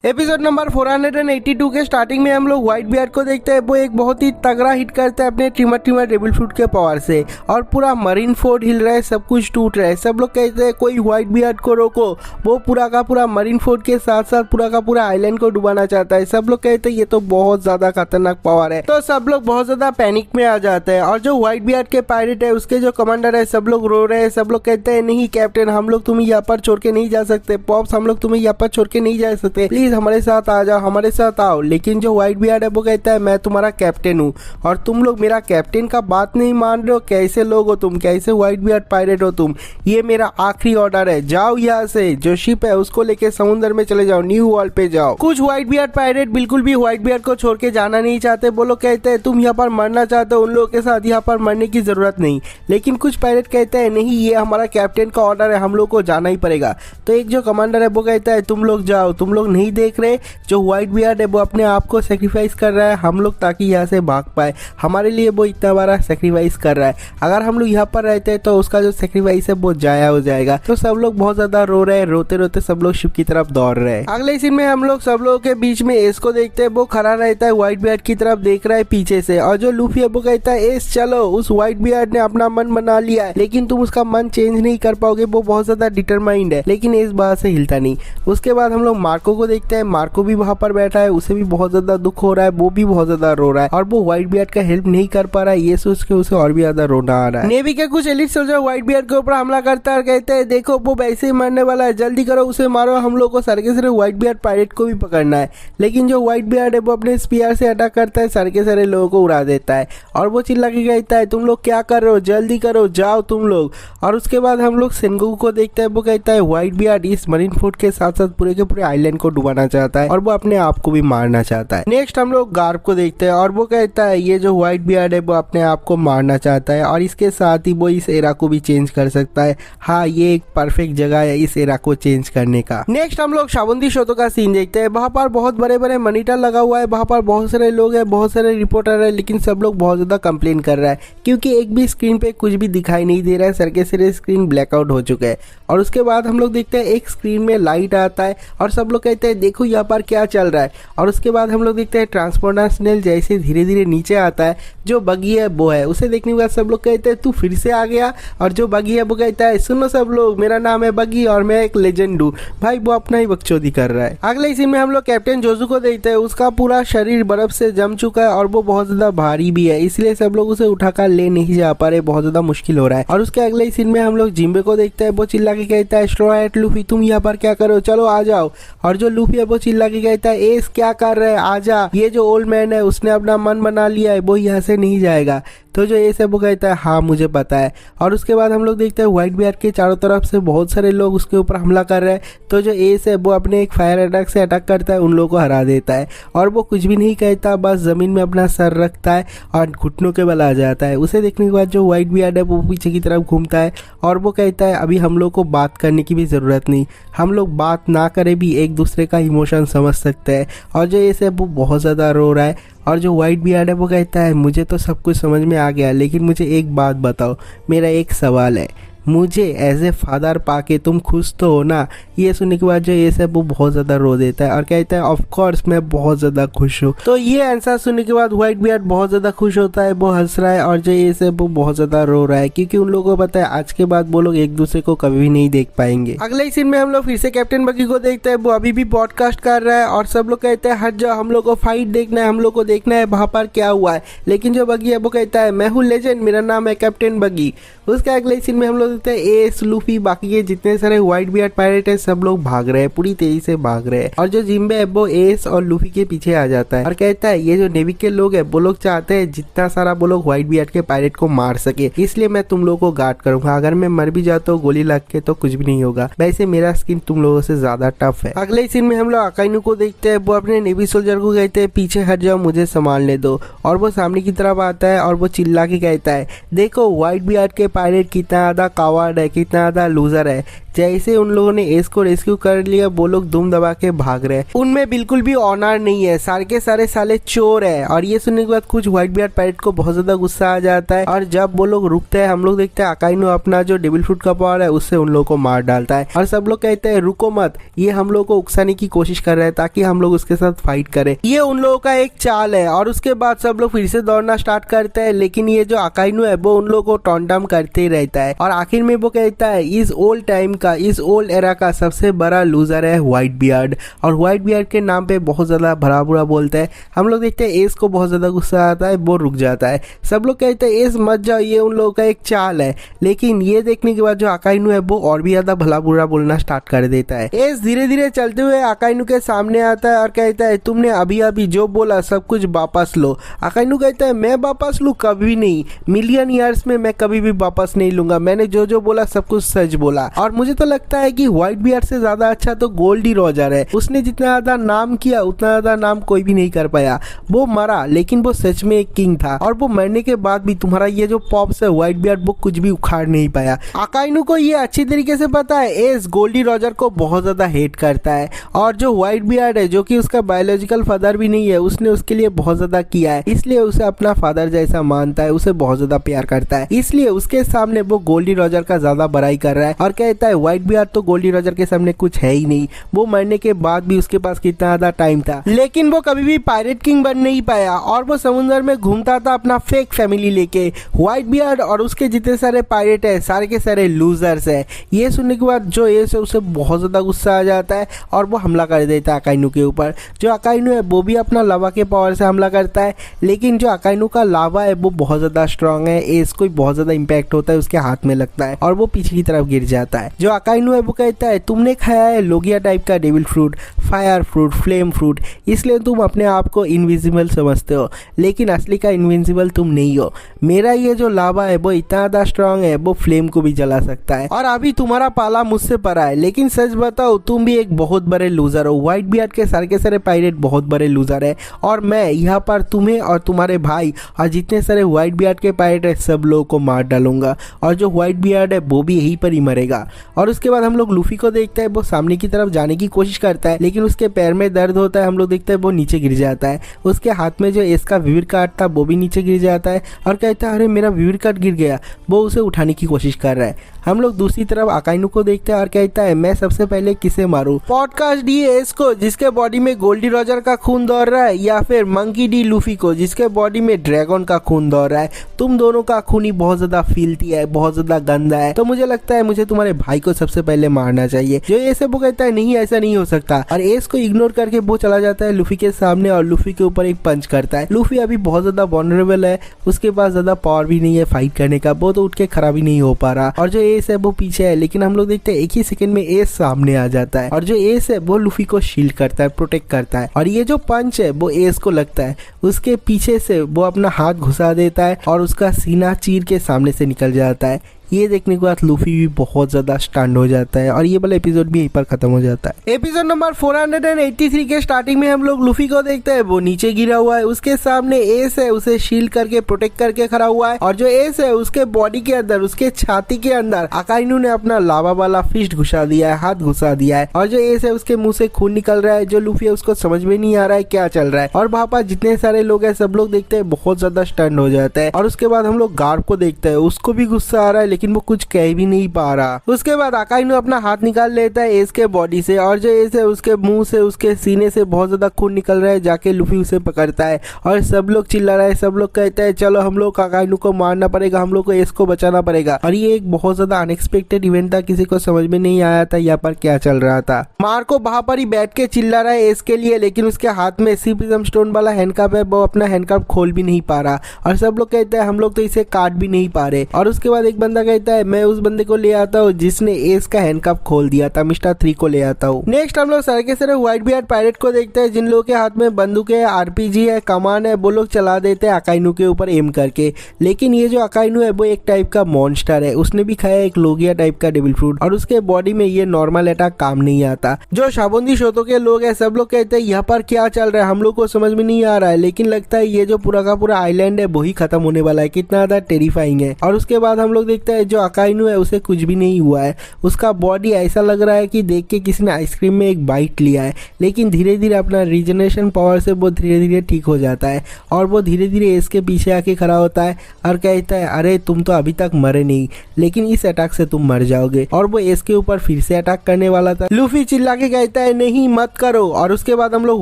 Episode number 482 के starting में हम लोग व्हाइट बियर्ड को देखते हैं। वो एक बहुत ही तगड़ा हिट करता है अपने ट्रिमर डेविल फ्रूट के पावर से और पूरा मरीन फोर्ट हिल रहा है, सब कुछ टूट रहा है। सब लोग कहते हैं कोई व्हाइट बियर्ड को रोको, वो पूरा का पूरा मरीन फोर्ट के साथ साथ पूरा का पूरा आइलैंड को डुबाना चाहता है। सब लोग कहते हैं ये तो बहुत ज्यादा खतरनाक पावर है, तो सब लोग बहुत ज्यादा पैनिक में आ जाते हैं। और जो व्हाइट बियर्ड के पायरेट है उसके जो कमांडर है सब लोग रो रहे हैं। सब लोग कहते हैं नहीं कैप्टन, हम लोग तुम्हें यहाँ पर छोड़ के नहीं जा सकते। पॉप्स, हम लोग तुम्हें यहाँ पर छोड़ के नहीं जा सकते, प्लीज हमारे साथ आ जाओ, हमारे साथ आओ। लेकिन जो व्हाइट बियर्ड है वो कहता है मैं तुम्हारा कैप्टन हूँ और तुम लोग मेरा कैप्टन का बात नहीं मान रहे हो। कैसे लोग हो तुम, कैसे व्हाइट बियर्ड पायरेट हो तुम? ये मेरा आखिरी ऑर्डर है, जाओ यहाँ से। जो शिप है उसको लेके समुद्र में चले जाओ, न्यू वर्ल्ड पे जाओ। कुछ व्हाइट बियर्ड पायरेट बिल्कुल भी व्हाइट बियर्ड को छोड़ के जाना नहीं चाहते। वो लोग कहते हैं तुम यहाँ पर मरना चाहते हो, उन लोगों के साथ यहाँ पर मरने की जरूरत नहीं। लेकिन कुछ पायरेट कहते हैं नहीं, ये हमारा कैप्टन का ऑर्डर है, हम लोग को जाना ही पड़ेगा। तो एक जो कमांडर है वो कहता है तुम लोग जाओ, तुम लोग नहीं देख रहे जो व्हाइट बियर्ड है वो अपने आप को सेक्रीफाइस कर रहा है हम लोग ताकि यहाँ से भाग पाए। हमारे लिए वो इतना बड़ा सेक्रीफाइस कर रहा है, अगर हम लोग यहाँ पर रहते हैं तो उसका जो सेक्रीफाइस है वो जाया हो जाएगा। तो सब लोग बहुत ज्यादा रो रहे हैं, रोते रोते सब लोग शिप की तरफ दौड़ रहे हैं। अगले सीन में हम लोग सब लोगों के बीच में एस को देखते हैं। वो खड़ा रहता है व्हाइट बियर्ड की तरफ देख रहा है पीछे से, और जो लूफी है वो कहता है एस चलो, उस व्हाइट बियर्ड ने अपना मन बना लिया है लेकिन तुम उसका मन चेंज नहीं कर पाओगे, वो बहुत ज्यादा डिटरमाइंड है। लेकिन इस बात से हिलता नहीं। उसके बाद हम लोग मार्को को देखते हैं। मार्को भी वहां पर बैठा है, उसे भी बहुत ज्यादा दुख हो रहा है, वो भी बहुत ज्यादा रो रहा है और वो व्हाइट बियर्ड का हेल्प नहीं कर पा रहा है। ये सोच के उसे और भी ज्यादा रोना आ रहा है। नेवी के कुछ एलिट सोल्जर व्हाइट बियर्ड के ऊपर हमला करता है और कहते हैं देखो वो वैसे ही मरने वाला है, जल्दी करो उसे मारो, हम लोग को सर के सर व्हाइट बियर्ड पायरेट को भी पकड़ना है। लेकिन जो व्हाइट बियर्ड है वो अपने स्पीयर से अटैक करता है, सर के सारे लोगों को उड़ा देता है और वो चिल्ला के कहता है तुम लोग क्या कर रहे हो, जल्दी करो, जाओ तुम लोग। और उसके बाद हम लोग सेनगोकू को देखते हैं। वो कहता है व्हाइट बियर्ड इस मरीन फोर्ट के साथ साथ पूरे के पूरे आइलैंड को डुबाना चाहता है और वो अपने आप को भी मारना चाहता है। नेक्स्ट हम लोग गार्प को देखते हैं और वो कहता है ये जो व्हाइट बियर्ड है वो अपने आप को मारना चाहता है और इसके साथ ही वो इस एरा को भी चेंज कर सकता है। हाँ, ये एक परफेक्ट जगह है इस एरा को चेंज करने का। नेक्स्ट हम लोग शाबुंदी शोतो का सीन देखते हैं। वहाँ पर बहुत बड़े बड़े मॉनिटर लगा हुआ है, वहाँ पर बहुत सारे लोग हैं, बहुत सारे रिपोर्टर है, लेकिन सब लोग बहुत ज्यादा कंप्लेन कर रहा है क्योंकि एक भी स्क्रीन पे कुछ भी दिखाई नहीं दे रहा है। सर के सिरे स्क्रीन ब्लैकआउट हो चुका है। और उसके बाद हम लोग देखते हैं एक स्क्रीन में लाइट आता है और सब लोग कहते हैं देखो यहाँ पर क्या चल रहा है। और उसके बाद हम लोग देखते हैं ट्रांसपोर्टेशनल जैसे धीरे धीरे नीचे आता है। जो बगी है वो है, उसे देखने के बाद सब लोग कहते हैं तू फिर से आ गया। और जो बगी है वो कहता है सुनो सब लोग, मेरा नाम है बगी और मैं एक लेजेंड हूँ। भाई वो अपना ही बकचोदी कर रहा है। अगले सीन में हम लोग कैप्टन जोजू को देखते हैं। उसका पूरा शरीर बर्फ से जम चुका है और वो बहुत ज्यादा भारी भी है, इसलिए सब लोग उसे उठाकर ले नहीं जा पा रहे, बहुत ज्यादा मुश्किल हो रहा है। और उसके अगले सीन में हम लोग जिम्बे को देखते हैं। वो चिल्ला के कहता है स्ट्रॉ हैट लूफी तुम यहाँ पर क्या करो, चलो आ जाओ। और जो लूफी है वो चिल्ला के कहता है एस क्या कर रहे हैं, आजा, ये जो ओल्ड मैन है उसने अपना मन बना लिया है, वो यहाँ से नहीं जाएगा। तो जो एस है वो कहता है हाँ मुझे पता है। और उसके बाद हम लोग देखते हैं व्हाइट बियर्ड के चारों तरफ से बहुत सारे लोग उसके ऊपर हमला कर रहे हैं। तो जो एस है वो अपने एक फायर अटैक से अटैक करता है, उन लोगों को हरा देता है और वो कुछ भी नहीं कहता, बस जमीन में अपना सर रखता है और घुटनों के बल आ जाता है। उसे देखने के बाद जो व्हाइट बियर्ड है वो पीछे की तरफ घूमता है और वो कहता है अभी हम लोग को बात करने की भी जरूरत नहीं, हम लोग बात ना करें भी एक दूसरे का इमोशन समझ सकते हैं। और जो एस है वो बहुत ज्यादा रो रहा है और जो व्हाइट बियर्ड है वो कहता है मुझे तो सब कुछ समझ में आ गया, लेकिन मुझे एक बात बताओ, मेरा एक सवाल है, मुझे एज ए फादर पाके तुम खुश तो हो ना? ये सुनने के बाद जो ये सब वो बहुत ज़्यादा रो देता है और कहता है ऑफ कोर्स मैं बहुत ज़्यादा खुश हूँ। तो ये आंसर सुनने के बाद व्हाइट बियर्ड बहुत ज़्यादा खुश होता है, वो हंस रहा है और जो ये सब वो बहुत ज़्यादा रो रहा है क्योंकि उन लोगों को पता है आज के बाद वो लोग एक दूसरे को कभी भी नहीं देख पाएंगे। अगले सीन में हम लोग फिर से कैप्टन बगी को देखते हैं। वो अभी भी पॉडकास्ट कर रहा है और सब लोग कहते हैं हट जाओ, हम लोग को फाइट देखना है, हम लोग को देखना है वहाँ पर क्या हुआ है। लेकिन जो बगी है वो कहता है मैं हूँ लेजेंड, मेरा नाम है कैप्टन बगी। उसके अगले सीन में हम लोग देखते हैं एस लूफी बाकी के जितने सारे व्हाइट बियर्ड पायरेट है सब लोग भाग रहे हैं, पूरी तेजी से भाग रहे हैं। और जो जिम्बे है वो एस और लूफी के पीछे आ जाता है और कहता है ये जो नेवी के लोग है वो लोग चाहते हैं जितना सारा वो लोग व्हाइट बियर्ड के पायरेट को मार सके, इसलिए मैं तुम लोगों को गार्ड करूंगा, अगर मैं मर भी जाता हूँ गोली लग के तो कुछ भी नहीं होगा, वैसे मेरा स्किन तुम लोगों से ज्यादा टफ है। अगले सीन में हम लोग अकाइनू को देखते हैं। वो अपने नेवी सोल्जर को कहते हैं पीछे हट जाओ, मुझे संभालने दो। और वो सामने की तरफ आता है और वो चिल्ला के कहता है देखो व्हाइट बियर्ड के पायरेट कितना ज्यादा कावर्ड है, कितना ज्यादा लूजर है, जैसे उन लोगों ने एस को रेस्क्यू कर लिया वो लोग दुम दबा के भाग रहे। उनमें बिल्कुल भी ऑनर नहीं है, सारे के सारे साले चोर है। और ये सुनने के बाद कुछ व्हाइट बियर्ड पायरेट को बहुत ज्यादा गुस्सा आ जाता है और जब वो लोग रुकते हैं हम लोग देखते हैं अकाइनो अपना जो डेविल फ्रूट का पावर है उससे उन लोगों को मार डालता है। और सब लोग कहते हैं रुको मत, ये हम लोग को उकसाने की कोशिश कर रहा है ताकि हम लोग उसके साथ फाइट करें। ये उन लोगों का एक चाल है। और उसके बाद सब लोग फिर से दौड़ना स्टार्ट करते हैं, लेकिन ये जो अकाइनो है वो उन लोगों को टॉन्टाम करते ही रहता है। और आखिर में वो कहता है इस ओल्ड टाइम का, इस ओल्ड एरा का सबसे बड़ा लूजर है व्हाइट बियर्ड। और व्हाइट बियर्ड के नाम पे बहुत ज्यादा भरा बुरा बोलते हैं। हम लोग देखते हैं एस को बहुत ज्यादा गुस्सा आता है, वो रुक जाता है। सब लोग कहते हैं एस मत जाओ, ये उन लोगों का एक चाल है। लेकिन ये देखने के बाद जो अकाइनो है वो और भी ज्यादा भला बुरा बोलना स्टार्ट कर देता है। एस धीरे धीरे चलते हुए अकाइनो के सामने आता है और कहता है तुमने अभी अभी जो बोला सब कुछ वापस लो। अकाइनो कहता है मैं वापस लूं? कभी नहीं, मिलियन ईयर्स में मैं कभी भी वापस नहीं लूंगा। मैंने जो जो बोला सब कुछ सच बोला। और मुझे तो लगता है कि व्हाइट बियर्ड से ज्यादा अच्छा तो गोल्डी रोजर है। उसने जितना ज्यादा नाम किया उतना ज्यादा नाम कोई भी नहीं कर पाया। वो मरा लेकिन वो सच में एक किंग था। और वो मरने के बाद भी तुम्हारा ये जो पॉप्स है व्हाइट बियर्ड वो कुछ भी उखाड़ नहीं पाया। अकाइनो को ये अच्छी तरीके से पता है एस गोल्डी रोजर को बहुत ज्यादा हेट करता है। और जो व्हाइट बियर्ड है जो कि उसका बायोलॉजिकल फादर भी नहीं है, उसने उसके लिए बहुत ज्यादा किया है, इसलिए उसे अपना फादर जैसा मानता है, उसे बहुत ज्यादा प्यार करता है। इसलिए उसके सामने वो गोल्डी रोजर का ज्यादा बड़ाई कर रहा है और कहता है व्हाइट बियर्ड तो गोल्डी रोजर के सामने कुछ है ही नहीं। वो मरने के बाद भी उसके पास कितना ज्यादा टाइम था, लेकिन वो कभी भी पायरेट किंग बन नहीं पाया। और वो समुद्र में घूमता था अपना फेक फैमिली लेके। व्हाइट बियर्ड और उसके जितने सारे पायरेट है सारे के सारे लूजर्स है। ये सुनने के बाद जो एस है उसे बहुत ज्यादा गुस्सा आ जाता है और वो हमला कर देता है अकाइनो के ऊपर। जो अकाइनो है वो भी अपना लावा के पावर से हमला करता है, लेकिन जो अकाइनो का लावा है वो बहुत ज्यादा स्ट्रांग है। एस को बहुत ज्यादा इंपैक्ट होता है, उसके हाथ में लगता है और वो पीछे की तरफ गिर जाता है। जो अकाइनो है वो कहता है तुमने खाया है लोगिया टाइप का devil fruit, fire fruit, flame fruit, इसलिए तुम अपने आप को इनविजिबल समझते हो, लेकिन असली का इनविजिबल तुम नहीं हो। मेरा ये जो लावा है वो इतना ज्यादा स्ट्रांग है, वो फ्लेम को भी जला सकता है। और अभी तुम्हारा पाला मुझसे पड़ा है, लेकिन सच बताओ तुम भी एक बहुत बड़े लूजर हो। व्हाइट बियर्ड के सारे पायरेट बहुत बड़े लूजर है और मैं यहाँ पर तुम्हें और तुम्हारे भाई और जितने सारे व्हाइट बियर्ड के पायरेट है सब लोगों को मार डालूंगा। और जो व्हाइट बियर्ड है वो भी यहीं पर ही मरेगा। और उसके बाद हम लोग लूफी को देखते हैं, वो सामने की तरफ जाने की कोशिश करता है, लेकिन उसके पैर में दर्द होता है। हम लोग देखते हैं वो नीचे गिर जाता है। उसके हाथ में जो एस का विविर कार्ड था वो भी नीचे गिर जाता है और कहता है अरे मेरा विविर कार्ड गिर गया। वो उसे उठाने की कोशिश कर रहा है। हम लोग दूसरी तरफ अकाइनो को देखते हैं और कहता है मैं सबसे पहले किसे मारूं, पॉडकास्ट डी एस को जिसके बॉडी में गोल्डी रोजर का खून दौड़ रहा है, या फिर मंकी डी लूफी को जिसके बॉडी में ड्रैगन का खून दौड़ रहा है। तुम दोनों का खून ही बहुत ज्यादा फीलती है, बहुत ज्यादा गंदा है, तो मुझे लगता है मुझे तुम्हारे भाई को सबसे पहले मारना चाहिए। जो एस है वो कहता है नहीं ऐसा नहीं हो सकता और एस को इग्नोर करके वो चला जाता है लूफी के सामने और लूफी के ऊपर एक पंच करता है। लूफी अभी बहुत ज्यादा वनरेबल है, उसके पास ज्यादा पावर भी नहीं है फाइट करने का, वो तो उठ के खड़ा भी नहीं हो पा रहा। और जो एस है वो पीछे है, लेकिन हम लोग देखते हैं एक ही सेकंड में एस सामने आ जाता है और जो एस है वो लूफी को शील्ड करता है, प्रोटेक्ट करता है। और ये जो पंच है वो एस को लगता है, उसके पीछे से वो अपना हाथ घुसा देता है और उसका सीना चीर के सामने से निकल जाता है। ये देखने के बाद लूफी भी बहुत ज्यादा स्टंड हो जाता है और ये वाला एपिसोड भी यहीं पर खत्म हो जाता है। एपिसोड नंबर 483 के स्टार्टिंग में हम लोग लूफी को देखते हैं, वो नीचे गिरा हुआ है, उसके सामने एस है, उसे शील्ड करके प्रोटेक्ट करके खड़ा हुआ है। और जो एस है उसके बॉडी के अंदर, उसके छाती के अंदर अकाइनो ने अपना लावा वाला फिस्ट घुसा दिया है, हाथ घुसा दिया है। और जो एस है उसके मुंह से खून निकल रहा है। जो लूफी है उसको समझ में नहीं आ रहा है क्या चल रहा है। और वहाँ पर जितने सारे लोग हैं सब लोग देखते हैं बहुत ज्यादा स्टंड हो जाता है। और उसके बाद हम लोग गार्ड को देखते हैं, उसको भी गुस्सा आ रहा है लेकिन वो कुछ कह भी नहीं पा रहा। उसके बाद अकाइनो अपना हाथ निकाल लेता है एस के बॉडी से और जो एस है उसके मुंह से, उसके सीने से बहुत ज्यादा खून निकल रहा है। जाके लूफी उसे पकड़ता है और सब लोग चिल्ला रहे हैं, सब लोग कहते हैं चलो हम लोग अकाइनो को मारना पड़ेगा, हम लोग को एस को बचाना पड़ेगा। और ये एक बहुत ज्यादा अनएक्सपेक्टेड इवेंट था, किसी को समझ में नहीं आया था यहाँ पर क्या चल रहा था। मार्को वहां पर ही बैठ के चिल्ला रहा है एस के लिए, लेकिन उसके हाथ में सिम्पिज्म स्टोन वाला हैंडकप है, वो अपना हैंडकप खोल भी नहीं पा रहा। और सब लोग कहते हैं हम लोग तो इसे काट भी नहीं पा रहे। और उसके बाद एक बंदा कहता है मैं उस बंदे को ले आता हूँ जिसने एस का हैंडकप खोल दिया था, मिस्टर 3 को ले आता हूँ। नेक्स्ट हम लोग सारे के सारे व्हाइट बियर्ड पायरेट को देखते हैं जिन लोगों के हाथ में बंदूक है, आरपीजी है, कमान है, वो लोग चला देते हैं अकाइनो के ऊपर एम करके। लेकिन ये जो अकाइनो है वो एक टाइप का मॉन्स्टर है, उसने भी खाया एक लोगिया टाइप का डेविल फ्रूट और उसके बॉडी में ये नॉर्मल अटैक काम नहीं आता। जो शाबोंदी शोतो के लोग हैं सब लोग कहते हैं यहाँ पर क्या चल रहा है, हम लोग को समझ में नहीं आ रहा है। लेकिन लगता है ये जो पूरा का पूरा आइलैंड है वही खत्म होने वाला है, कितना ज्यादा टेरिफाइंग है। और उसके बाद हम लोग देखते हैं कहता है जो अकाइनू है उसे कुछ भी नहीं हुआ है। उसका बॉडी ऐसा लग रहा है कि देख के किसी ने आइसक्रीम में एक बाइट लिया है, लेकिन धीरे धीरे अपना रीजनरेशन पावर से वो धीरे धीरे ठीक हो जाता है और वो धीरे धीरे एस के पीछे आके खड़ा होता है और कहता है अरे तुम तो अभी तक मरे नहीं, लेकिन इस अटैक से तुम मर जाओगे। और वो एस के ऊपर फिर से अटैक करने वाला था। लूफी चिल्ला के कहता है नहीं मत करो। और उसके बाद हम लोग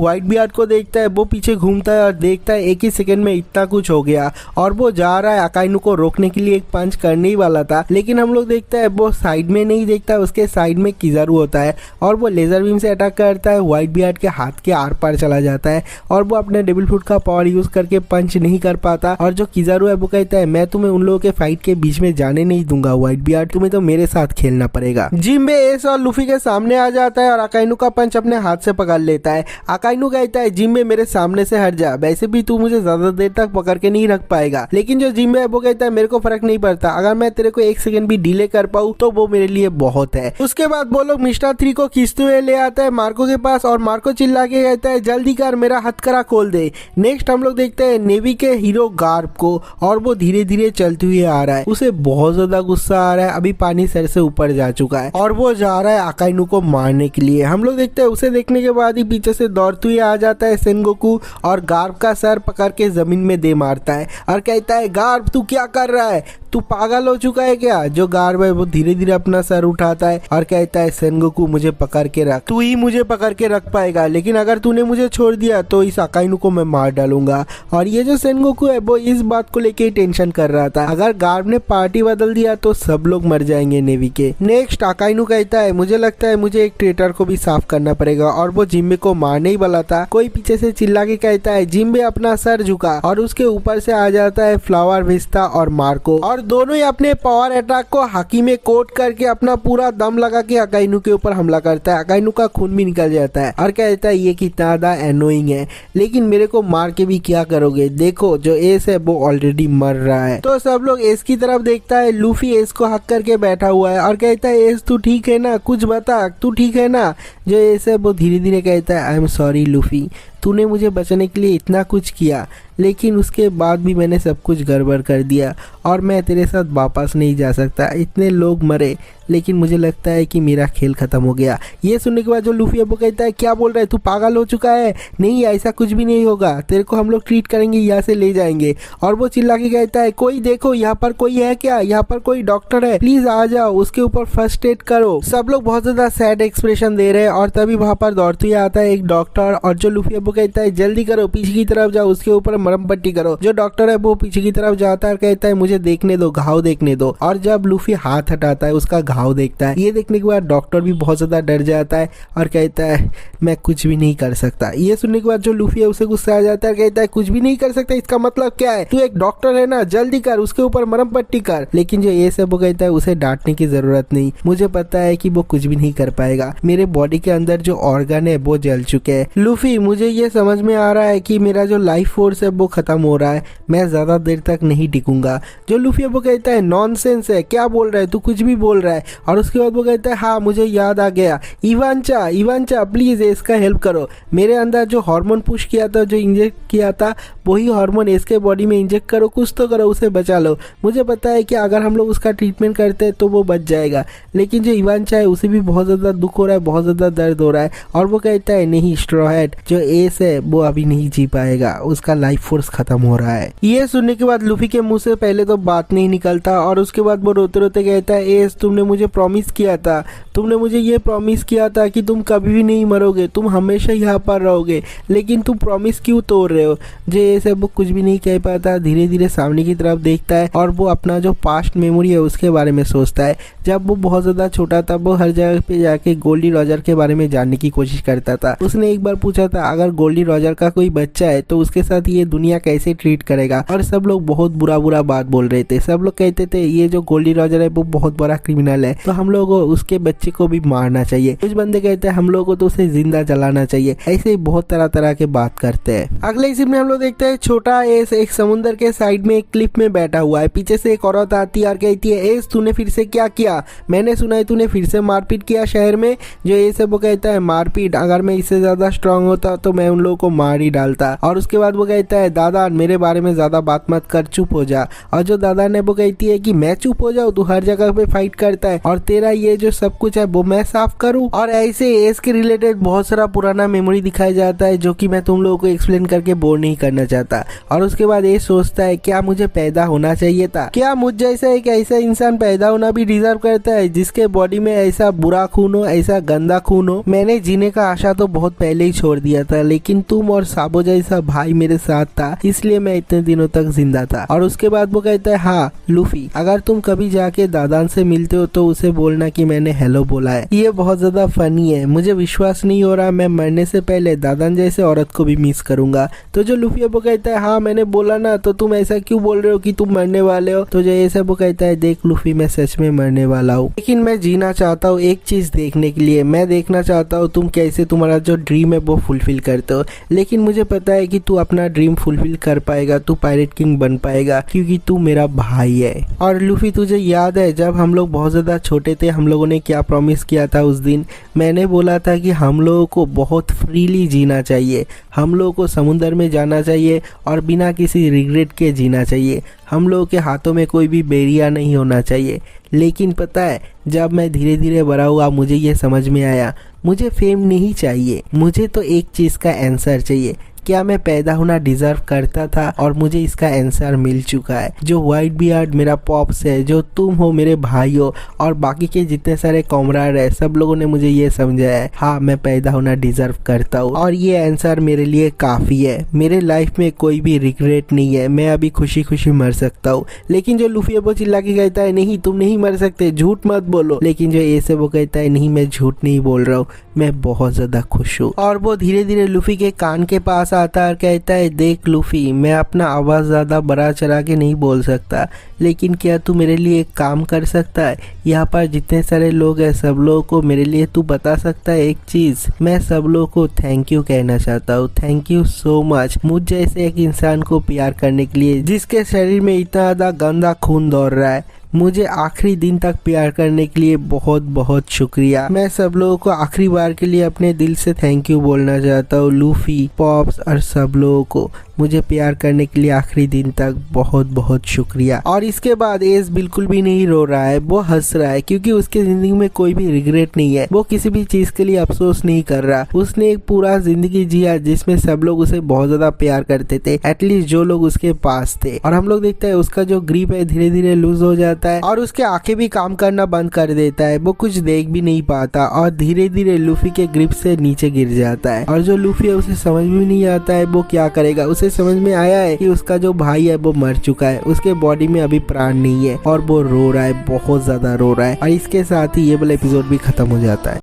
व्हाइट बियर्ड को देखता है, वो पीछे घूमता है और देखता है एक ही सेकंड में इतना कुछ हो गया और वो जा रहा है अकाइनू को रोकने के लिए, एक पंच करने ही वाला था, लेकिन हम लोग देखता है वो साइड में नहीं देखता, उसके साइड में किजारू होता है और वो लेजर बीम से अटैक करता है। व्हाइट बियर्ड के हाथ के आर पार चला जाता है और वो अपने डेविल फ्रूट का पावर यूज करके पंच नहीं कर पाता। और जो किजारू है वो कहता है मैं तुम्हें उन लोगों के फाइट के बीच में जाने नहीं दूंगा व्हाइट बियर्ड, तुम्हें तो मेरे साथ खेलना पड़ेगा। जिम्बे एस और लूफी के सामने आ जाता है और अकाइनू का पंच अपने हाथ से पकड़ लेता है। अकाइनू कहता है जिम्बे मेरे सामने से हट जा, वैसे भी तू मुझे ज्यादा देर तक पकड़ के नहीं रख पाएगा। लेकिन जो जिम्बे है वो कहता है मेरे को फर्क नहीं पड़ता, अगर मैं तेरे को एक सेकंड भी डिले कर पाऊँ तो वो मेरे लिए बहुत है। उसके बाद वो लोग मिस्टर 3 को खींचते हुए ले आता है मार्को के पास और मार्को चिल्ला के कहता है जल्दी कर मेरा हथकड़ा खोल दे। नेक्स्ट हम लोग देखते हैं नेवी के हीरो गार्प को और वो धीरे धीरे चलते हुए आ रहा है। उसे बहुत ज्यादा गुस्सा आ रहा है, अभी पानी सर से ऊपर जा चुका है और वो जा रहा है अकाइनू को मारने के लिए। हम लोग देखते हैं उसे देखने के बाद ही पीछे से दौड़ते हुए आ जाता है सेनगोकू और गार्प का सर पकड़ के जमीन में दे मारता है और कहता है गार्प तू क्या कर रहा है, तू पागल हो चुका है क्या। जो गार्प है वो धीरे धीरे अपना सर उठाता है और कहता है सेनगोकू मुझे पकड़ के रख, तू ही मुझे पकड़ के रख पाएगा, लेकिन अगर तूने मुझे छोड़ दिया तो इस अकाइनू को मैं मार डालूंगा। और ये जो सेनगोकू है वो इस बात को लेके टेंशन कर रहा था, अगर गार्प ने पार्टी बदल दिया तो सब लोग मर जाएंगे नेवी के। नेक्स्ट अकाइनू कहता है मुझे लगता है मुझे एक ट्रेटर को भी साफ करना पड़ेगा और वो जिम्बे को मारने ही वाला था। कोई पीछे से चिल्ला के कहता है जिम्बे अपना सर झुका और उसके ऊपर से आ जाता है फ्लावर विस्ता और मार्को और दोनों ही अपने पावर अटैक को हाकी में कोट करके अपना पूरा दम लगा के अकाइनू के ऊपर हमला करता है। अकाइनू का खून भी निकल जाता है और कहता है ये कितना ज्यादा एनोइंग है, लेकिन मेरे को मार के भी क्या करोगे, देखो जो एस है वो ऑलरेडी मर रहा है। तो सब लोग एस की तरफ देखता है। लूफी एस को हक करके बैठा हुआ है और कहता है एस तू ठीक है ना, कुछ बता, तू ठीक है ना। जो एस है वो धीरे धीरे कहता है आई एम सॉरी लूफी, तूने मुझे बचाने के लिए इतना कुछ किया, लेकिन उसके बाद भी मैंने सब कुछ गड़बड़ कर दिया और मैं तेरे साथ वापस नहीं जा सकता। इतने लोग मरे, लेकिन मुझे लगता है कि मेरा खेल खत्म हो गया। ये सुनने के बाद जो लूफी वो कहता है क्या बोल रहा है, तू पागल हो चुका है, नहीं ऐसा कुछ भी नहीं होगा, तेरे को हम लोग ट्रीट करेंगे, यहाँ से ले जाएंगे। और वो चिल्ला के कहता है कोई देखो यहाँ पर कोई है क्या, यहाँ पर कोई डॉक्टर है, प्लीज आ जाओ, उसके ऊपर फर्स्ट एड करो। सब लोग बहुत ज्यादा सैड एक्सप्रेशन दे रहे हैं और तभी वहाँ पर दौड़ते हुए आता है एक डॉक्टर और जो लूफी वो कहता है जल्दी करो, पीछे की तरफ जाओ, उसके ऊपर मरहम पट्टी करो। जो डॉक्टर है वो पीछे की तरफ जाता है और कहता है मुझे देखने दो, घाव देखने दो। और जब लूफी हाथ हटाता है उसका घाव देखता है। ये देखने के बाद डॉक्टर भी बहुत ज्यादा डर जाता है और कहता है मैं कुछ भी नहीं कर सकता। ये सुनने के बाद जो लूफी है उसे गुस्सा आ जाता है, कहता है कुछ भी नहीं कर सकता, इसका मतलब क्या है, तू एक डॉक्टर है ना, जल्दी कर, उसके ऊपर मरहम पट्टी कर। लेकिन जो ये सब वो कहता है उसे डांटने की जरूरत नहीं, मुझे पता है कि वो कुछ भी नहीं कर पाएगा, मेरे बॉडी के अंदर जो ऑर्गन है वो जल चुके हैं। लूफी मुझे ये समझ में आ रहा है कि मेरा जो लाइफ फोर्स है वो खत्म हो रहा है, मैं ज्यादा देर तक नहीं टिकूंगा। जो लूफी वो कहता है नॉनसेंस है, क्या बोल रहा है तू, कुछ भी बोल रहा है। और उसके बाद वो कहता है हाँ मुझे याद आ गया, इवांचा प्लीज इसका हेल्प करो, मेरे अंदर जो हार्मोन पुश किया था, जो इंजेक्ट किया था, वही हार्मोन इसके बॉडी में इंजेक्ट करो, कुछ तो करो, उसे बचा लो। मुझे पता है कि अगर हम लोग उसका ट्रीटमेंट करते हैं तो वो बच जाएगा, लेकिन जो इवांचा है उसे भी बहुत ज्यादा दुख हो रहा है, बहुत ज्यादा दर्द हो रहा है। और वो कहता है नहीं स्ट्रॉ हैट, जो एस है वो अभी नहीं जी पाएगा, उसका लाइफ फोर्स खत्म हो रहा है। ये सुनने के बाद लूफी के मुंह से पहले तो बात नहीं निकलता और उसके बाद वो रोते रोते कहता है एस तुमने मुझे प्रॉमिस किया था, तुमने मुझे ये प्रॉमिस किया था कि तुम कभी भी नहीं मरोगे, तुम हमेशा यहाँ पर रहोगे, लेकिन तुम प्रॉमिस क्यों तोड़ रहे हो। जो ये सब वो कुछ भी नहीं कह पाता, धीरे धीरे सामने की तरफ देखता है और वो अपना जो पास्ट मेमोरी है उसके बारे में सोचता है। जब वो बहुत ज्यादा छोटा था वो हर जगह पे जाके गोल्डी रॉजर के बारे में जानने की कोशिश करता था। उसने एक बार पूछा था अगर गोल्डी रॉजर का कोई बच्चा है तो उसके साथ ये दुनिया कैसे ट्रीट करेगा, और सब लोग बहुत बुरा बात बोल रहे थे। सब लोग कहते थे ये जो गोल्डी रॉजर है वो बहुत बड़ा क्रिमिनल है, तो हम लोग उसके बच्चे को भी मारना चाहिए। कुछ बंदे कहते हैं हम लोग को तो उसे जिंदा जलाना चाहिए। ऐसे ही बहुत तरह तरह के बात करते हैं। अगले सीन में हम लोग देखते हैं छोटा एस एक समुद्र के साइड में एक क्लिफ में बैठा हुआ है। पीछे से एक औरत आती है और कहती है एस तूने फिर से क्या किया, मैंने सुना है तूने फिर से मारपीट किया शहर में। जो एस है वो कहता है मारपीट, अगर मैं इससे ज्यादा स्ट्रांग होता तो मैं उन लोगों को मार ही डालता। और उसके बाद वो कहता है दादा मेरे बारे में ज्यादा बात मत कर, चुप हो जा। और जो दादा ने वो कहती है कि मैं चुप हो जाऊँ, तू हर जगह पे फाइट करता है और तेरा ये जो सब कुछ है वो मैं साफ करूँ। और ऐसे एज के रिलेटेड बहुत सारा पुराना मेमोरी दिखाया जाता है जो कि मैं तुम लोगों को एक्सप्लेन करके बोर नहीं करना चाहता। और उसके बाद ये सोचता है क्या मुझे पैदा होना चाहिए था, क्या मुझ जैसा एक ऐसा इंसान पैदा होना भी डिजर्व करता है जिसके बॉडी में ऐसा बुरा खून हो, ऐसा गंदा खून हो। मैंने जीने का आशा तो बहुत पहले ही छोड़ दिया था, लेकिन तुम और साबो जैसा भाई मेरे साथ था इसलिए मैं इतने दिनों तक जिंदा था। और उसके बाद वो कहता है हाँ लूफी, अगर तुम कभी जाके दादान से मिलते हो तो उसे बोलना कि मैंने हेलो बोला है। ये बहुत ज्यादा फनी है, मुझे विश्वास नहीं हो रहा मैं मरने से पहले दादान जैसे औरत को भी मिस करूंगा। तो जो लूफी वो कहता है हाँ मैंने बोला ना, तो तुम ऐसा क्यों बोल रहे हो कि तुम मरने वाले हो। तो जो ये सब वो कहता है देख लूफी मैं सच में मरने वाला हूँ, लेकिन मैं जीना चाहता हूँ एक चीज देखने के लिए। मैं देखना चाहता हूँ तुम कैसे तुम्हारा जो ड्रीम है वो फुलफिल करते हो। लेकिन मुझे पता है कि तू अपना ड्रीम फुलफिल कर पाएगा, तू पायरेट किंग बन पाएगा क्योंकि तू मेरा भाई है। और लूफी तुझे याद है जब हम लोग बहुत ज्यादा छोटे थे हम लोगों ने क्या प्रॉमिस किया था उस दिन। मैंने बोला था कि हम लोगों को बहुत फ्रीली जीना चाहिए, हम लोगों को समुद्र में जाना चाहिए और बिना किसी रिग्रेट के जीना चाहिए। हम लोगों के हाथों में कोई भी बेरिया नहीं होना चाहिए। लेकिन पता है जब मैं धीरे धीरे बड़ा हुआ मुझे ये समझ में आया मुझे फेम नहीं चाहिए, मुझे तो एक चीज का आंसर चाहिए, क्या मैं पैदा होना डिजर्व करता था। और मुझे इसका आंसर मिल चुका है। जो व्हाइट बियर्ड मेरा पॉप्स है, जो तुम हो मेरे भाई हो और बाकी के जितने सारे कॉमराड है, सब लोगों ने मुझे ये समझाया है हाँ मैं पैदा होना डिजर्व करता हूँ और ये आंसर मेरे लिए काफी है। मेरे लाइफ में कोई भी रिग्रेट नहीं है, मैं अभी खुशी खुशी मर सकता हूँ। लेकिन जो लूफी वो चिल्ला के कहता है नहीं तुम नहीं मर सकते, झूठ मत बोलो। लेकिन जो ए से वो कहता है नहीं मैं झूठ नहीं बोल रहा हूँ, मैं बहुत ज्यादा खुश हूँ। और वो धीरे धीरे लूफी के कान के पास आता और कहता है देख लूफी मैं अपना आवाज ज्यादा बड़ा चढ़ा के नहीं बोल सकता, लेकिन क्या तू मेरे लिए एक काम कर सकता है। यहाँ पर जितने सारे लोग हैं सब लोगों को मेरे लिए तू बता सकता है एक चीज। मैं सब लोगों को थैंक यू कहना चाहता हूँ, थैंक यू सो मच मुझ जैसे एक इंसान को प्यार करने के लिए जिसके शरीर में इतना ज्यादा गंदा खून दौड़ रहा है। मुझे आखिरी दिन तक प्यार करने के लिए बहुत बहुत शुक्रिया। मैं सब लोगों को आखिरी बार के लिए अपने दिल से थैंक यू बोलना चाहता हूँ। लूफी, पॉप्स और सब लोगों को मुझे प्यार करने के लिए आखिरी दिन तक बहुत बहुत शुक्रिया। और इसके बाद एस बिल्कुल भी नहीं रो रहा है, वो हंस रहा है क्योंकि उसके जिंदगी में कोई भी रिग्रेट नहीं है। वो किसी भी चीज के लिए अफसोस नहीं कर रहा। उसने एक पूरा जिंदगी जिया जिसमें सब लोग उसे बहुत ज्यादा प्यार करते थे, एटलीस्ट जो लोग उसके पास थे। और हम लोग देखते हैं उसका जो ग्रिप है धीरे धीरे लूज हो जाता है और उसके आंखें भी काम करना बंद कर देता है। वो कुछ देख भी नहीं पाता और धीरे धीरे लूफी के ग्रिप से नीचे गिर जाता है। और जो लूफी है उसे समझ भी नहीं आता है वो क्या करेगा। उसे समझ में आया है कि उसका जो भाई है वो मर चुका है, उसके बॉडी में अभी प्राण नहीं है और वो रो रहा है, बहुत ज्यादा रो रहा है। और इसके साथ ही ये वाला एपिसोड भी खत्म हो जाता है।